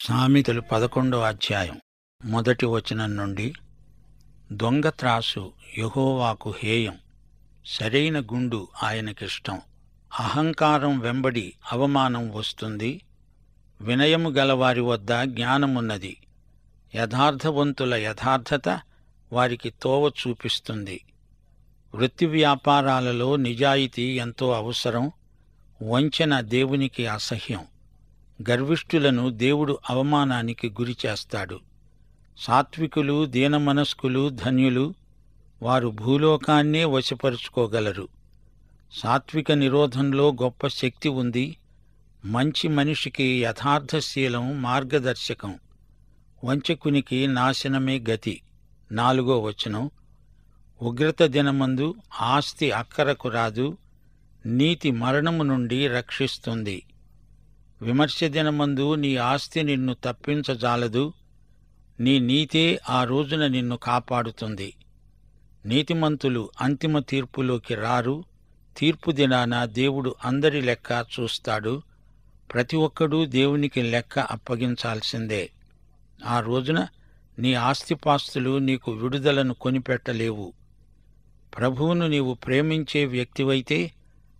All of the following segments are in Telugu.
సామెతలు 11వ అధ్యాయం మొదటి వచనం నుండి. దొంగ త్రాసు యెహోవాకు హేయం, సరైన గుండు ఆయనకిష్టం. అహంకారం వెంబడి అవమానం వస్తుంది, వినయము గలవారి వద్ద జ్ఞానమున్నది. యథార్థవంతుల యథార్థత వారికి తోవ చూపిస్తుంది. వృత్తి వ్యాపారాలలో నిజాయితీ ఎంతో అవసరం. వంచన దేవునికి అసహ్యం. గర్విష్ఠులను దేవుడు అవమానానికి గురిచేస్తాడు. సాత్వికులు దీనమనస్కులు ధన్యులు, వారు భూలోకాన్నే వశపరుచుకోగలరు. సాత్విక నిరోధంలో గొప్ప శక్తి ఉంది. మంచి మనిషికి యథార్థశీలం మార్గదర్శకం, వంచకునికి నాశనమే గతి. 4వ వచనం. ఉగ్రత దినమందు ఆస్తి అక్కరకు రాదు, నీతి మరణము నుండి రక్షిస్తుంది. విమర్శ దినమందు నీ ఆస్తి నిన్ను తప్పించజాలదు, నీ నీతే ఆ రోజున నిన్ను కాపాడుతుంది. నీతిమంతులు అంతిమ తీర్పులోకి రారు. తీర్పు దినాన దేవుడు అందరి లెక్క చూస్తాడు. ప్రతి ఒక్కడూ దేవునికి లెక్క అప్పగించాల్సిందే. ఆ రోజున నీ ఆస్తిపాస్తులు నీకు విడుదలను కొనిపెట్టలేవు. ప్రభువును నీవు ప్రేమించే వ్యక్తివైతే,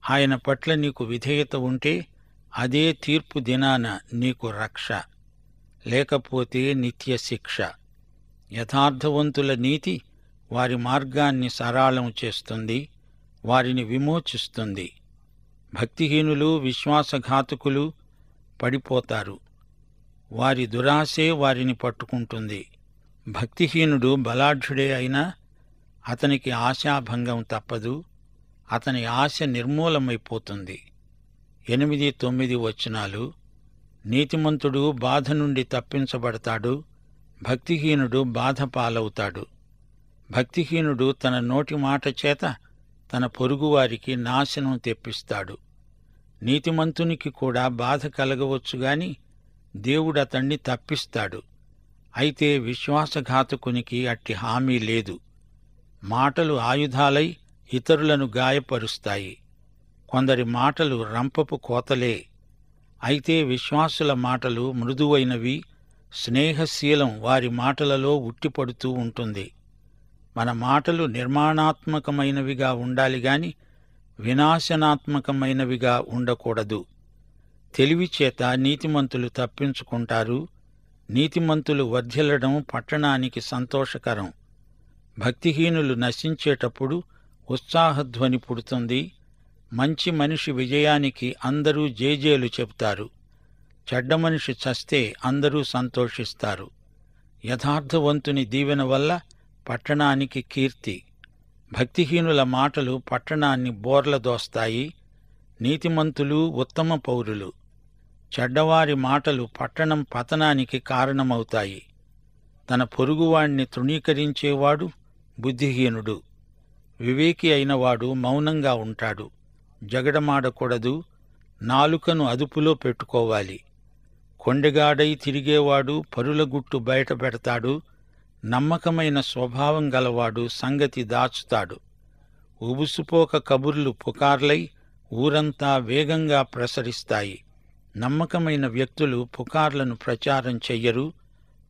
ఆయన పట్ల నీకు విధేయత ఉంటే, అదే తీర్పు దినాన నీకు రక్ష, లేకపోతే నిత్య శిక్ష. యథార్థవంతుల నీతి వారి మార్గాన్ని సరళం చేస్తుంది, వారిని విమోచిస్తుంది. భక్తిహీనులు విశ్వాసఘాతకులు పడిపోతారు, వారి దురాశే వారిని పట్టుకుంటుంది. భక్తిహీనుడు బలాఢ్యుడే అయినా అతనికి ఆశాభంగం తప్పదు, అతని ఆశ నిర్మూలమైపోతుంది. 8, 9 వచనాలు. నీతిమంతుడు బాధ నుండి తప్పించబడతాడు, భక్తిహీనుడు బాధ పాలవుతాడు. భక్తిహీనుడు తన నోటి మాట చేత తన పొరుగువారికి నాశనం తెప్పిస్తాడు. నీతిమంతునికి కూడా బాధ కలగవచ్చుగాని దేవుడతణ్ణి తప్పిస్తాడు. అయితే విశ్వాసఘాతకునికి అట్టి హామీ లేదు. మాటలు ఆయుధాలై ఇతరులను గాయపరుస్తాయి. కొందరి మాటలు రంపపు కోతలే. అయితే విశ్వాసుల మాటలు మృదువైనవి. స్నేహశీలం వారి మాటలలో ఉట్టిపడుతూ ఉంటుంది. మన మాటలు నిర్మాణాత్మకమైనవిగా ఉండాలిగాని వినాశనాత్మకమైనవిగా ఉండకూడదు. తెలివిచేత నీతిమంతులు తప్పించుకుంటారు. నీతిమంతులు వర్ధిల్లడం పట్టణానికి సంతోషకరం. భక్తిహీనులు నశించేటప్పుడు ఉత్సాహధ్వని పుడుతుంది. మంచి మనిషి విజయానికి అందరూ జేజేలు చెబుతారు. చెడ్డ మనిషి చస్తే అందరూ సంతోషిస్తారు. యథార్థవంతుని దీవెన వల్ల పట్టణానికి కీర్తి. భక్తిహీనుల మాటలు పట్టణాన్ని బోర్లదోస్తాయి. నీతిమంతులు ఉత్తమ పౌరులు. చెడ్డవారి మాటలు పట్టణం పతనానికి కారణమవుతాయి. తన పొరుగువాణ్ణి తృణీకరించేవాడు బుద్ధిహీనుడు. వివేకి అయినవాడు మౌనంగా ఉంటాడు. జగడమాడకూడదు, నాలుకను అదుపులో పెట్టుకోవాలి. కొండెగాడై తిరిగేవాడు పరుల గుట్టు బయట పెడతాడు. నమ్మకమైన స్వభావం గలవాడు సంగతి దాచుతాడు. ఉబుసుపోక కబుర్లు పుకార్లై ఊరంతా వేగంగా ప్రసరిస్తాయి. నమ్మకమైన వ్యక్తులు పుకార్లను ప్రచారం చెయ్యరు.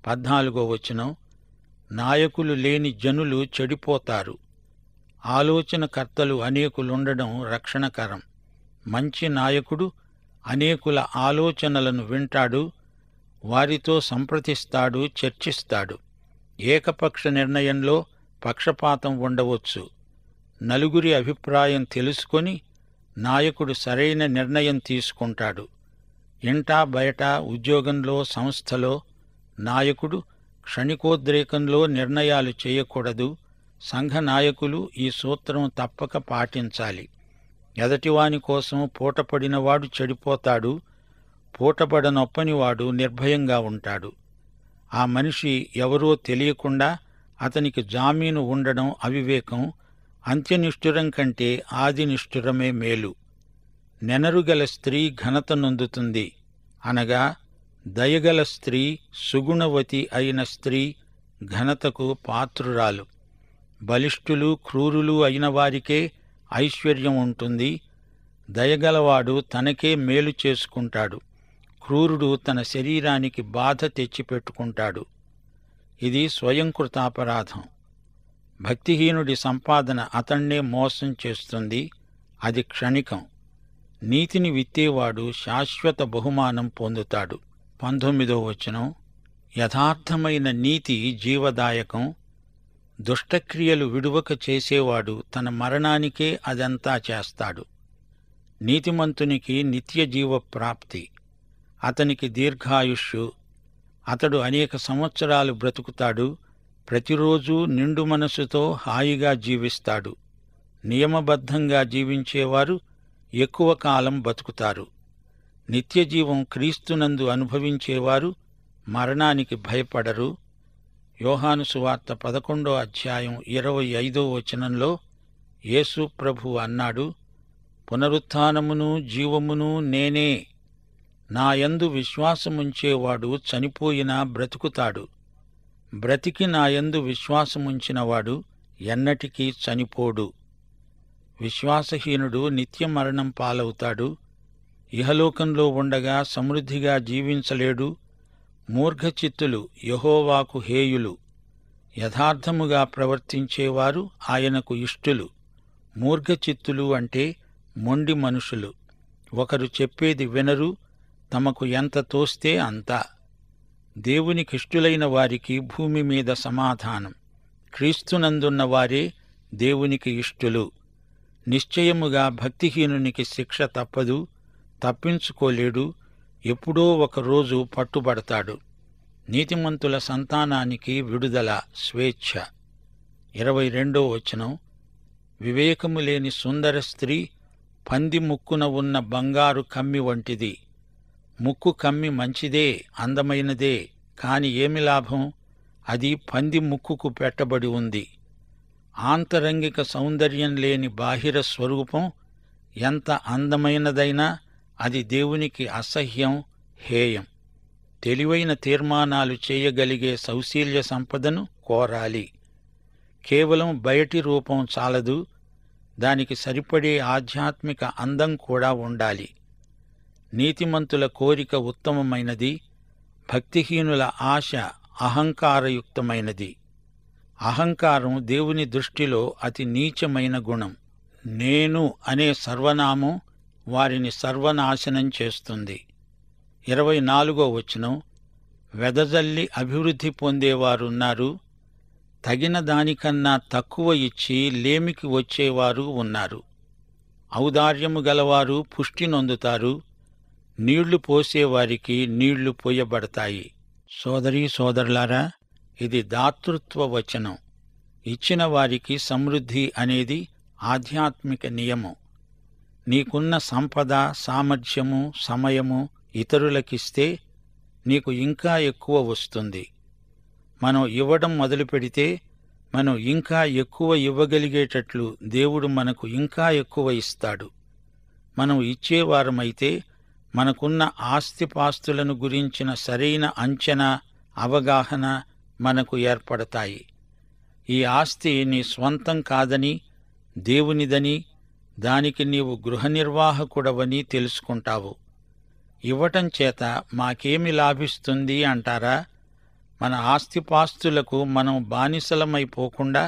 14వ వచనం. నాయకులు లేని జనులు చెడిపోతారు, ఆలోచనకర్తలు అనేకులుండడం రక్షణకరం. మంచి నాయకుడు అనేకుల ఆలోచనలను వింటాడు, వారితో సంప్రదిస్తాడు, చర్చిస్తాడు. ఏకపక్ష నిర్ణయంలో పక్షపాతం ఉండవచ్చు. నలుగురి అభిప్రాయం తెలుసుకొని నాయకుడు సరైన నిర్ణయం తీసుకుంటాడు. ఇంటా బయట, ఉద్యోగంలో, సంస్థలో నాయకుడు క్షణికోద్రేకంలో నిర్ణయాలు చేయకూడదు. సంఘ నాయకులు ఈ సూత్రం తప్పక పాటించాలి. ఎదటివాని కోసం పూటపడినవాడు చెడిపోతాడు, పూటపడనొప్పనివాడు నిర్భయంగా ఉంటాడు. ఆ మనిషి ఎవరో తెలియకుండా అతనికి జామీను ఉండడం అవివేకం. అంత్యనిష్ఠురం కంటే ఆది నిష్ఠురమే మేలు. నెనరుగల స్త్రీ ఘనత నొందుతుంది, అనగా దయగల స్త్రీ, సుగుణవతి అయిన స్త్రీ ఘనతకు పాత్రురాలు. బలిష్ఠులు క్రూరులు అయిన వారికే ఐశ్వర్యం ఉంటుంది. దయగలవాడు తనకే మేలు చేసుకుంటాడు. క్రూరుడు తన శరీరానికి బాధ తెచ్చిపెట్టుకుంటాడు. ఇది స్వయంకృతాపరాధం. భక్తిహీనుడి సంపాదన అతణ్ణే మోసం చేస్తుంది. అది క్షణికం. నీతిని విత్తేవాడు శాశ్వత బహుమానం పొందుతాడు. 19వ వచనం, యథార్థమైన నీతి జీవదాయకం. దుష్టక్రియలు విడువక చేసేవాడు తన మరణానికే అదంతా చేస్తాడు. నీతిమంతునికి నిత్యజీవ ప్రాప్తి, అతనికి దీర్ఘాయుష్షు. అతడు అనేక సంవత్సరాలు బ్రతుకుతాడు. ప్రతిరోజూ నిండు మనసుతో హాయిగా జీవిస్తాడు. నియమబద్ధంగా జీవించేవారు ఎక్కువ కాలం బతుకుతారు. నిత్యజీవం క్రీస్తునందు అనుభవించేవారు మరణానికి భయపడరు. యోహాను సువార్త 11వ అధ్యాయం 25వ వచనంలో యేసు ప్రభువు అన్నాడు, పునరుత్థానమును జీవమును నేనే. నాయందు విశ్వాసముంచేవాడు చనిపోయినా బ్రతుకుతాడు. బ్రతికి నాయందు విశ్వాసముంచినవాడు ఎన్నటికీ చనిపోడు. విశ్వాసహీనుడు నిత్య మరణం పాలవుతాడు. ఇహలోకంలో ఉండగా సమృద్ధిగా జీవించలేడు. మూర్ఘచిత్తులు యెహోవాకు హేయులు. యథార్థముగా ప్రవర్తించేవారు ఆయనకు ఇష్టులు. మూర్ఘచిత్తులు అంటే మొండి మనుషులు. ఒకరు చెప్పేది వినరు, తమకు ఎంత తోస్తే అంతా. దేవునికిష్టులైన వారికి భూమి మీద సమాధానం. క్రీస్తునందున్న వారే దేవునికి ఇష్టులు. నిశ్చయముగా భక్తిహీనునికి శిక్ష తప్పదు, తప్పించుకోలేడు. ఎప్పుడో ఒకరోజు పట్టుబడతాడు. నీతిమంతుల సంతానానికి విడుదల, స్వేచ్ఛ. 22వ వచనం, వివేకము లేని సుందర స్త్రీ పంది ముక్కున ఉన్న బంగారు కమ్మి వంటిది. ముక్కు కమ్మి మంచిదే, అందమైనదే, కాని ఏమి లాభం? అది పంది ముక్కుకు పెట్టబడి ఉంది. ఆంతరంగిక సౌందర్యం లేని బాహిర స్వరూపం ఎంత అందమైనదైనా అది దేవునికి అసహ్యం, హేయం. తెలివైన తీర్మానాలు చేయగలిగే సౌశీల్య సంపదను కోరాలి. కేవలం బయటి రూపం చాలదు, దానికి సరిపడే ఆధ్యాత్మిక అందం కూడా ఉండాలి. నీతిమంతుల కోరిక ఉత్తమమైనది, భక్తిహీనుల ఆశ అహంకారయుక్తమైనది. అహంకారం దేవుని దృష్టిలో అతి నీచమైన గుణం. నేను అనే సర్వనామం వారిని సర్వనాశనం చేస్తుంది. 24వ వచనం, వెదజల్లి అభివృద్ధి పొందేవారున్నారు, తగిన దానికన్నా తక్కువ ఇచ్చి లేమికి వచ్చేవారు ఉన్నారు. ఔదార్యము గలవారు పుష్టి నొందుతారు, నీళ్లు పోసేవారికి నీళ్లు పోయబడతాయి. సోదరీ సోదరులారా, ఇది దాతృత్వ వచనం. ఇచ్చిన వారికి సమృద్ధి అనేది ఆధ్యాత్మిక నియమం. నీకున్న సంపద, సామర్థ్యము, సమయము ఇతరులకిస్తే నీకు ఇంకా ఎక్కువ వస్తుంది. మనం ఇవ్వడం మొదలుపెడితే మనం ఇంకా ఎక్కువ ఇవ్వగలిగేటట్లు దేవుడు మనకు ఇంకా ఎక్కువ ఇస్తాడు. మనం ఇచ్చేవారమైతే మనకున్న ఆస్తిపాస్తులను గురించిన సరైన అంచనా, అవగాహన మనకు ఏర్పడతాయి. ఈ ఆస్తి నీ స్వంతం కాదని, దేవునిదని, దానికి నీవు గృహనిర్వాహకుడవని తెలుసుకుంటావు. ఇవ్వటం చేత మాకేమి లాభిస్తుంది అంటారా? మన ఆస్తిపాస్తులకు మనం బానిసలమైపోకుండా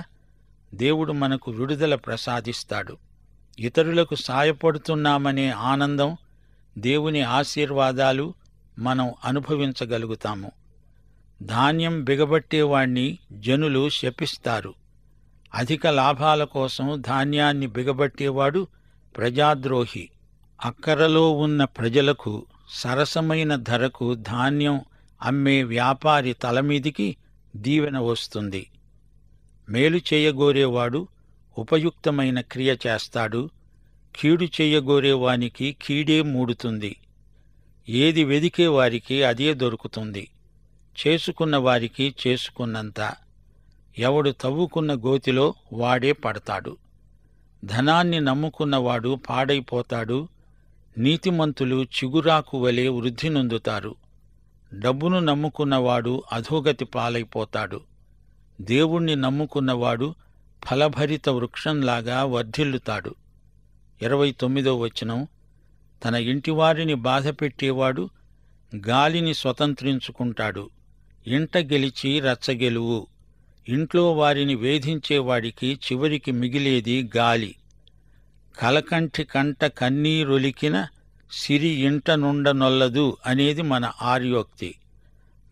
దేవుడు మనకు విడుదల ప్రసాదిస్తాడు. ఇతరులకు సాయపడుతున్నామనే ఆనందం, దేవుని ఆశీర్వాదాలు మనం అనుభవించగలుగుతాము. ధాన్యం బిగబట్టేవాణ్ణి జనులు శపిస్తారు. అధిక లాభాల కోసం ధాన్యాన్ని బిగబట్టేవాడు ప్రజాద్రోహి. అక్కరలో ఉన్న ప్రజలకు సరసమైన ధరకు ధాన్యం అమ్మే వ్యాపారి తలమీదికి దీవెన వస్తుంది. మేలు చేయగోరేవాడు ఉపయుక్తమైన క్రియ చేస్తాడు, కీడు చెయ్యగోరేవానికి కీడే మూడుతుంది. ఏది వెదికే వారికి అదే దొరుకుతుంది, చేసుకున్న వారికి చేసుకున్నంత. ఎవడు తవ్వుకున్న గోతిలో వాడే పడతాడు. ధనాన్ని నమ్ముకున్నవాడు పాడైపోతాడు. నీతిమంతులు చిగురాకు వలె వృద్ధి నొందుతారు. డబ్బును నమ్ముకున్నవాడు అధోగతి పాలైపోతాడు. దేవుణ్ణి నమ్ముకున్నవాడు ఫలభరిత వృక్షంలాగా వర్ధిల్లుతాడు. 29వ వచనం, తన ఇంటివారిని బాధపెట్టేవాడు గాలిని స్వతంత్రించుకుంటాడు. ఇంట గెలిచి రచ్చగెలువు. ఇంట్లో వారిని వేధించేవాడికి చివరికి మిగిలేది గాలి. కలకంఠి కంట కన్నీరొలికిన సిరి ఇంట నుండనొల్లదు అనేది మన ఆర్యోక్తి.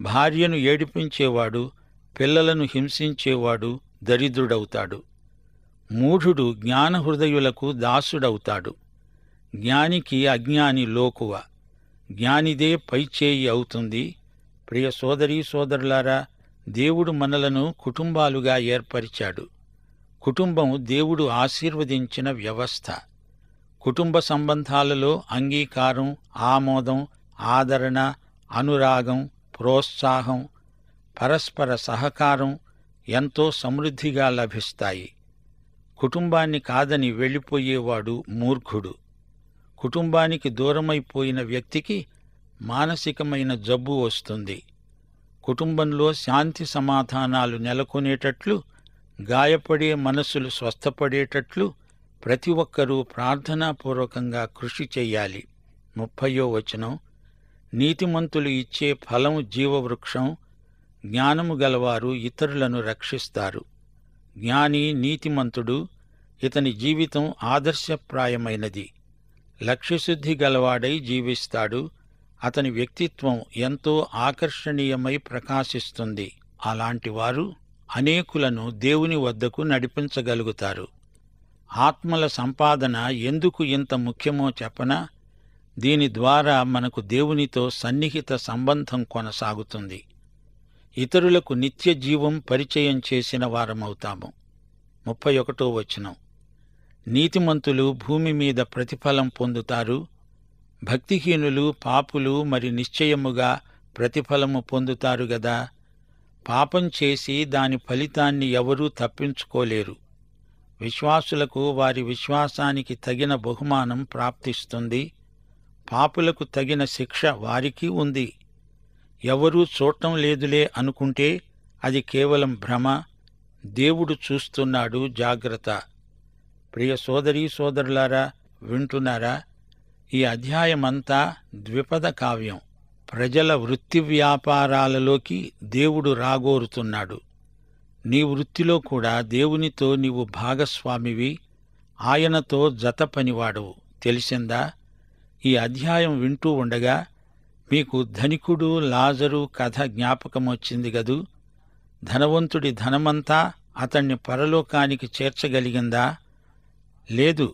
భార్యను ఏడిపించేవాడు, పిల్లలను హింసించేవాడు దరిద్రుడవుతాడు. మూఢుడు జ్ఞానహృదయులకు దాసుడవుతాడు. జ్ఞానికి అజ్ఞాని లోకువ. జ్ఞానిదే పైచేయి అవుతుంది. ప్రియ సోదరీ సోదరులారా, దేవుడు మనలను కుటుంబాలుగా ఏర్పరిచాడు. కుటుంబం దేవుడు ఆశీర్వదించిన వ్యవస్థ. కుటుంబ సంబంధాలలో అంగీకారం, ఆమోదం, ఆదరణ, అనురాగం, ప్రోత్సాహం, పరస్పర సహకారం ఎంతో సమృద్ధిగా లభిస్తాయి. కుటుంబాన్ని కాదని వెళ్ళిపోయేవాడు మూర్ఖుడు. కుటుంబానికి దూరమైపోయిన వ్యక్తికి మానసికమైన జబ్బు వస్తుంది. కుటుంబంలో శాంతి సమాధానాలు నెలకొనేటట్లు, గాయపడే మనస్సులు స్వస్థపడేటట్లు ప్రతి ఒక్కరూ ప్రార్థనాపూర్వకంగా కృషి చెయ్యాలి. 30వ వచనం, నీతిమంతులు ఇచ్చే ఫలం జీవవృక్షం, జ్ఞానము గలవారు ఇతరులను రక్షిస్తారు. జ్ఞాని నీతిమంతుడు, ఇతని జీవితం ఆదర్శప్రాయమైనది. లక్ష్యశుద్ధి గలవాడై జీవిస్తాడు. అతని వ్యక్తిత్వం ఎంతో ఆకర్షణీయమై ప్రకాశిస్తుంది. అలాంటివారు అనేకులను దేవుని వద్దకు నడిపించగలుగుతారు. ఆత్మల సంపాదన ఎందుకు ఇంత ముఖ్యమో చెప్పనా? దీని ద్వారా మనకు దేవునితో సన్నిహిత సంబంధం కొనసాగుతుంది. ఇతరులకు నిత్య జీవం పరిచయం చేసిన వారమవుతాము. 31వ వచనం, నీతిమంతులు భూమి మీద ప్రతిఫలం పొందుతారు. భక్తిహీనులు, పాపులు మరి నిశ్చయముగా ప్రతిఫలము పొందుతారు గదా. పాపం చేసి దాని ఫలితాన్ని ఎవరూ తప్పించుకోలేరు. విశ్వాసులకు వారి విశ్వాసానికి తగిన బహుమానం ప్రాప్తిస్తుంది. పాపులకు తగిన శిక్ష వారికి ఉంది. ఎవరూ చూడటం లేదులే అనుకుంటే అది కేవలం భ్రమ. దేవుడు చూస్తున్నాడు, జాగ్రత్త. ప్రియ సోదరీ సోదరులారా, వింటున్నారా? ఈ అధ్యాయమంతా ద్విపద కావ్యం. ప్రజల వృత్తి వ్యాపారాలలోకి దేవుడు రాగోరుతున్నాడు. నీ వృత్తిలో కూడా దేవునితో నీవు భాగస్వామివి, ఆయనతో జత పనివాడవు. తెలిసిందా? ఈ అధ్యాయం వింటూ ఉండగా మీకు ధనికుడు లాజరు కథ జ్ఞాపకమొచ్చింది గదూ. ధనవంతుడి ధనమంతా అతణ్ణి పరలోకానికి చేర్చగలిగిందా? లేదు.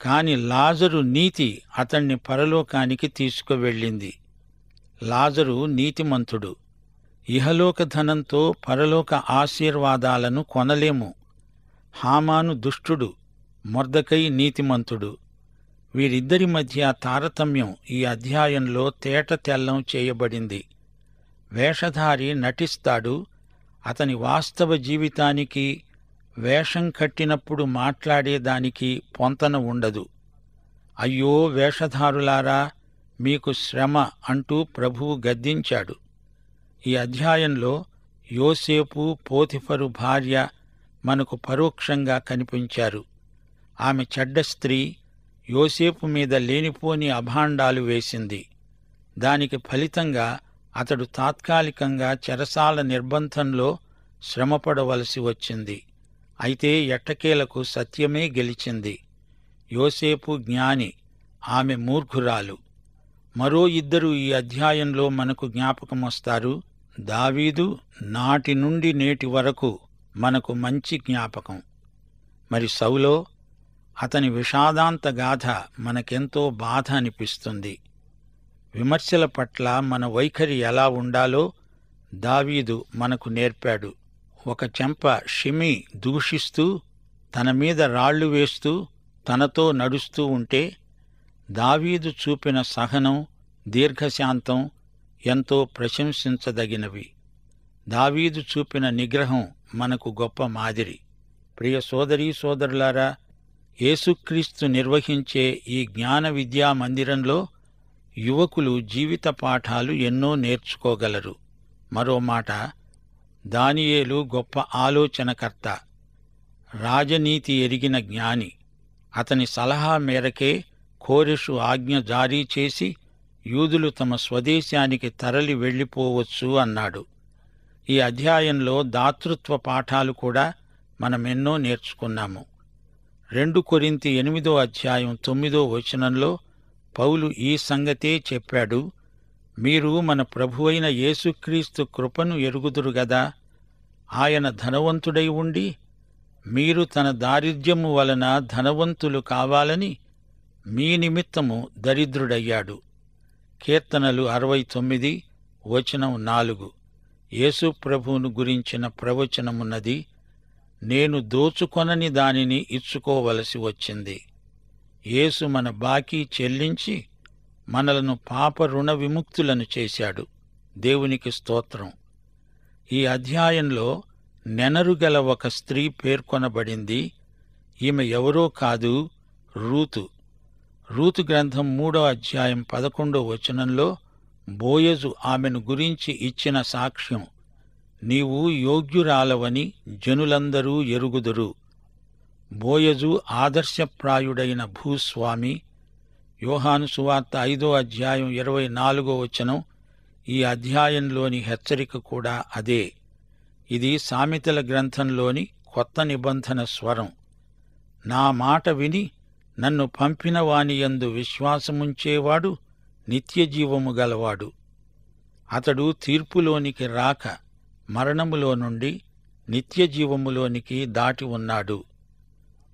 కాని లాజరు నీతి అతణ్ణి పరలోకానికి తీసుకువెళ్ళింది. లాజరు నీతిమంతుడు. ఇహలోక ధనంతో పరలోక ఆశీర్వాదాలను కొనలేము. హామాను దుష్టుడు, మొర్దెకై నీతిమంతుడు. వీరిద్దరి మధ్య తారతమ్యం ఈ అధ్యాయంలో తేట తెల్లం చేయబడింది. వేషధారి నటిస్తాడు. అతని వాస్తవ జీవితానికి, వేషం కట్టినప్పుడు మాట్లాడేదానికి పొంతన ఉండదు. అయ్యో వేషధారులారా, మీకు శ్రమ అంటూ ప్రభువు గద్దించాడు. ఈ అధ్యాయంలో యోసేపు, పోతిఫరు భార్య మనకు పరోక్షంగా కనిపించారు. ఆమె చెడ్డ స్త్రీ, యోసేపు మీద లేనిపోని అభాండాలు వేసింది. దానికి ఫలితంగా అతడు తాత్కాలికంగా చెరసాల నిర్బంధంలో శ్రమపడవలసి వచ్చింది. అయితే ఎట్టకేలకు సత్యమే గెలిచింది. యోసేపు జ్ఞాని, ఆమె మూర్ఖురాలు. మరో ఇద్దరు ఈ అధ్యాయంలో మనకు జ్ఞాపకమొస్తారు. దావీదు నాటి నుండి నేటి వరకు మనకు మంచి జ్ఞాపకం. మరి సౌలో, అతని విషాదాంత గాథ మనకెంతో బాధ అనిపిస్తుంది. విమర్శల పట్ల మన వైఖరి ఎలా ఉండాలో దావీదు మనకు నేర్పాడు. ఒక చెంప షిమీ దూషిస్తూ, తన మీద రాళ్లు వేస్తూ, తనతో నడుస్తూ ఉంటే దావీదు చూపిన సహనం, దీర్ఘశాంతం ఎంతో ప్రశంసించదగినవి. దావీదు చూపిన నిగ్రహం మనకు గొప్ప మాదిరి. ప్రియ సోదరీ సోదరులారా, యేసుక్రీస్తు నిర్వహించే ఈ జ్ఞాన విద్యా మందిరంలో యువకులు జీవిత పాఠాలు ఎన్నో నేర్చుకోగలరు. మరో మాట, దానియేలు గొప్ప ఆలోచనకర్త, రాజనీతి ఎరిగిన జ్ఞాని. అతని సలహా మేరకే కోరెషు ఆజ్ఞ జారీ చేసి యూదులు తమ స్వదేశానికి తరలి వెళ్ళిపోవచ్చు అన్నాడు. ఈ అధ్యాయంలో దాతృత్వ పాఠాలు కూడా మనమెన్నో నేర్చుకున్నాము. 2 కొరింథీ 8వ అధ్యాయం 9వ వచనంలో పౌలు ఈ సంగతే చెప్పాడు. మీరు మన ప్రభువైన యేసుక్రీస్తు కృపను ఎరుగుదురు గదా. ఆయన ధనవంతుడై ఉండి మీరు తన దారిద్ర్యము వలన ధనవంతులు కావాలని మీ నిమిత్తము దరిద్రుడయ్యాడు. కీర్తనలు 69 వచనం 4. యేసు ప్రభువును గురించిన ప్రవచనమున్నది, నేను దోచుకొనని దానిని ఇచ్చుకోవలసి వచ్చింది. యేసు మన బాకీ చెల్లించి మనలను పాప రుణ విముక్తులను చేశాడు. దేవునికి స్తోత్రం. ఈ అధ్యాయంలో నెనరుగల ఒక స్త్రీ పేర్కొనబడింది. ఈమె ఎవరో కాదు, రూతు. రూతు గ్రంథం 3వ అధ్యాయం 11వ వచనంలో బోయజు ఆమెను గురించి ఇచ్చిన సాక్ష్యం, నీవు యోగ్యురాలవని జనులందరూ ఎరుగుదురు. బోయజు ఆదర్శప్రాయుడైన భూస్వామి. యోహాను సువార్త 5వ అధ్యాయం 24వ వచనం ఈ అధ్యాయంలోని హెచ్చరిక కూడా అదే. ఇది సామెతల గ్రంథంలోని కొత్త నిబంధన స్వరం. నా మాట విని నన్ను పంపిన వానియందు విశ్వాసముంచేవాడు నిత్యజీవము గలవాడు. అతడు తీర్పులోనికి రాక మరణములో నుండి నిత్యజీవములోనికి దాటి ఉన్నాడు.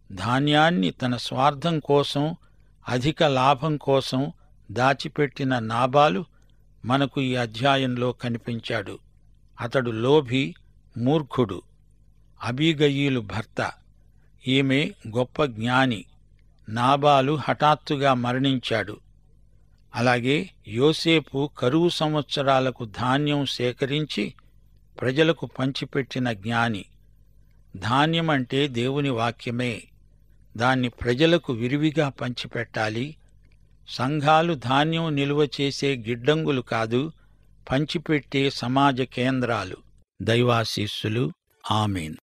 ధాన్యాన్ని తన స్వార్థం కోసం, అధిక లాభం కోసం దాచిపెట్టిన నాబాలు మనకు ఈ అధ్యాయంలో కనిపించాడు. అతడు లోభి, మూర్ఖుడు. అబీగయీలు భర్త. ఈమె గొప్ప జ్ఞాని. నాబాలు హఠాత్తుగా మరణించాడు. అలాగే యోసేపు కరువు సంవత్సరాలకు ధాన్యం సేకరించి ప్రజలకు పంచిపెట్టిన జ్ఞాని. ధాన్యమంటే దేవుని వాక్యమే. దాన్ని ప్రజలకు విరివిగా పంచిపెట్టాలి. సంఘాలు ధాన్యం నిలువ చేసే గిడ్డంగులు కాదు, పంచిపెట్టే సమాజ కేంద్రాలు. దైవాశీస్సులు. ఆమేన్.